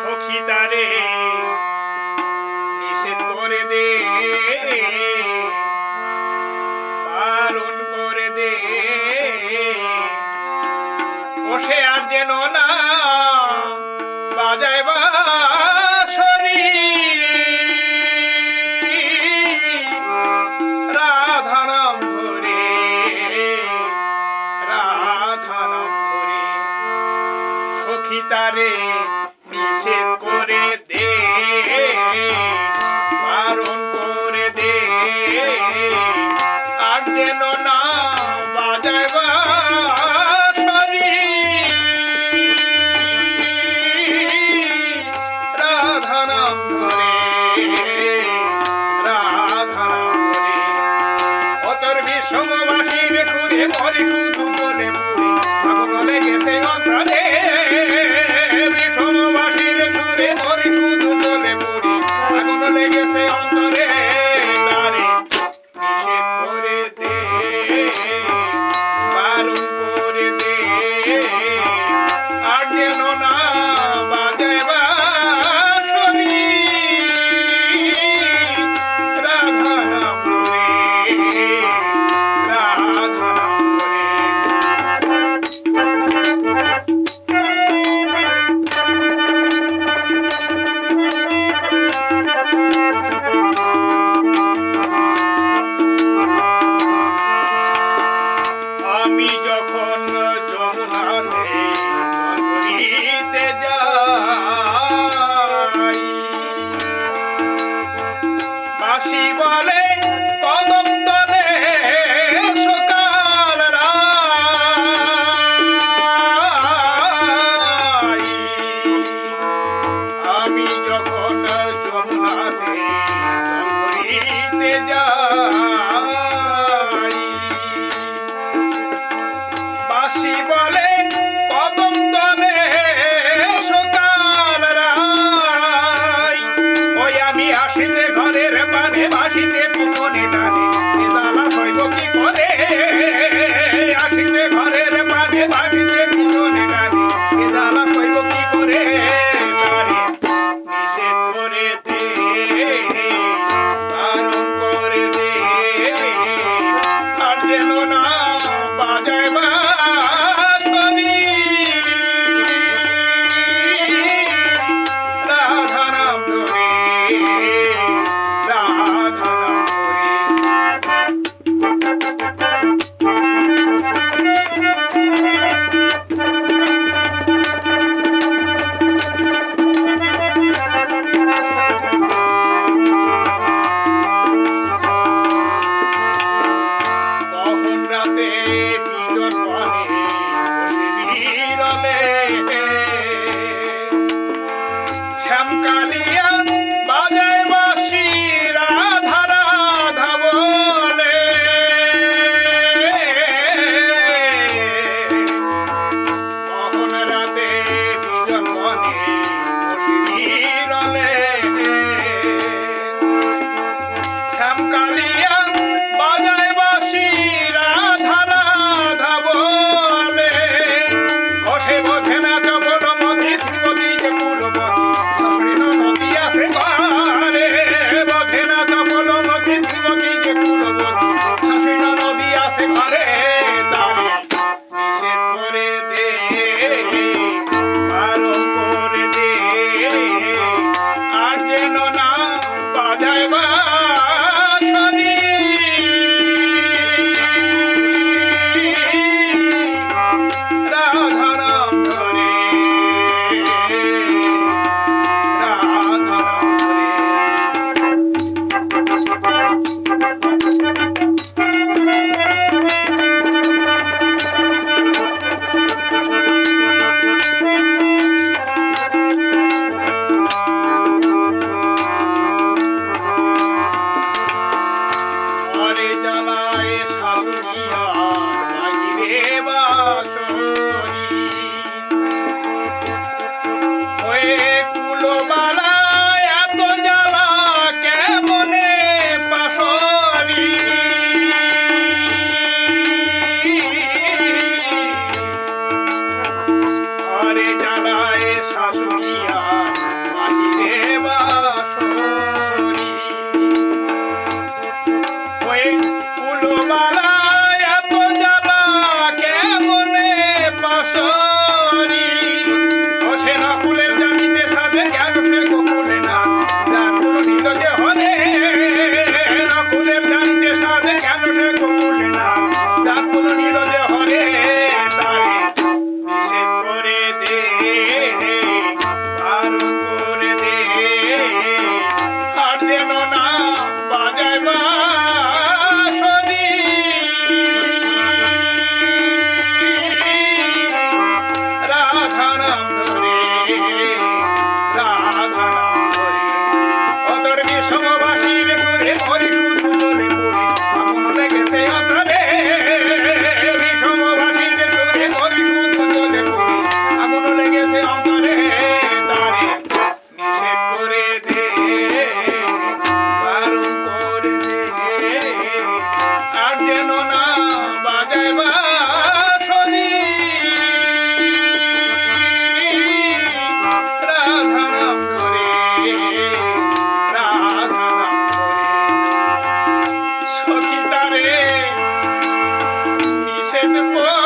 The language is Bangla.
সখী তারে নিষেধ করে দে, বারণ করে দে, বসে আর যেন না বাজায় বাঁশরি। রাধা নাম ধরে, রাধা নাম ধরে, সখী তারে নিষেধ করে দে, বারণ করে দে, আর যেন না বাজায় বাঁশরি। রাধা নাম ধরে, রাধা নাম ধরে, অতর বিষমবাসীর সুরে মরে শুধু বলে পুরে, আগুন লেগেছে অন্তরে। বিষমবাসীর সুরে মরে শুধু বলে পুরে, আগুন লেগেছে অন্তরে। তারে নিষেধ করে দে, বারণ করে দে, আর যেন না বাজায় বাঁশরি। রাধা নাম ধরে, রাধা নাম ধরে। আমি যখন যমুনাতে জল ভরিতে যাই, বাঁশি বলে কদম তলে সকাল রাই। আমি যখন যমুনাতে জল ভরিতে যাই, বাঁশি বলে কদম তলে সকাল রাই। ওই আমি আসিতে ঘরের পানে, বাঁশিতে পিছনে টানে, এ জ্বালা সইব কি করে। আসিতে ঘরের পানে, বাঁশিতে পিছনে টানে, এ জ্বালা সইব কি করে। তারে নিষেধ করে দে, বারণ করে দে, আর যেন না বাজায় বাঁশরি। রাধা নাম ধরে, রাধা নাম ধরে। কখন রাতে বিজন বনে বসে বিরলে, শ্যামকালিয়া বাজায় বাঁশি, রাধা রাধা বলে। কখন রাতে বিজন বনে বসে বিরলে, শ্যামকালিয়া বাজায় বাঁশি, রাধা রাধা বলে। বসে বোঝে না চপলমতি, শ্রীমতী যে কুলবতী, শাশুড়ি ননদী আছে ঘরে। বোঝে না চপলমতি, শ্রীমতী যে কুলবতী, শাশুড়ি ননদী আছে ঘরে। তারে নিষেধ করে দে, বারণ করে যায় শাশুড়িয়া বাহিরে বাসরি ওই কুলবালা এত জ্বালা কেমনে পাশরি ও সে নকুলের জানিতে সাধে কেন সে গোকুলে না জানকুল নিল যে হরে নকুলের জানিতে সাধে কেন সে গোকুলে না জানকুল নিল যে হরে তারে নিষেধ করে দে বারণ করে দে আর যেন না বাজায় বাঁশরি রাধা নাম ধরে রাধা নাম ধরে অতর বিষমবাসীর সুরে হরি শুধু জলে পড়ে আগুন লেগেছে অন্তরে বিষমবাসীর সুরে হরি শুধু জলে পড়ে আগুন লেগেছে অন্তরে তারে নিষেধ করে দে বারণ করে দে আর যেন না বাজায় বাঁশরি রাধা নাম ধরে রাধা নাম ধরে সখী তারে নিষেধ করে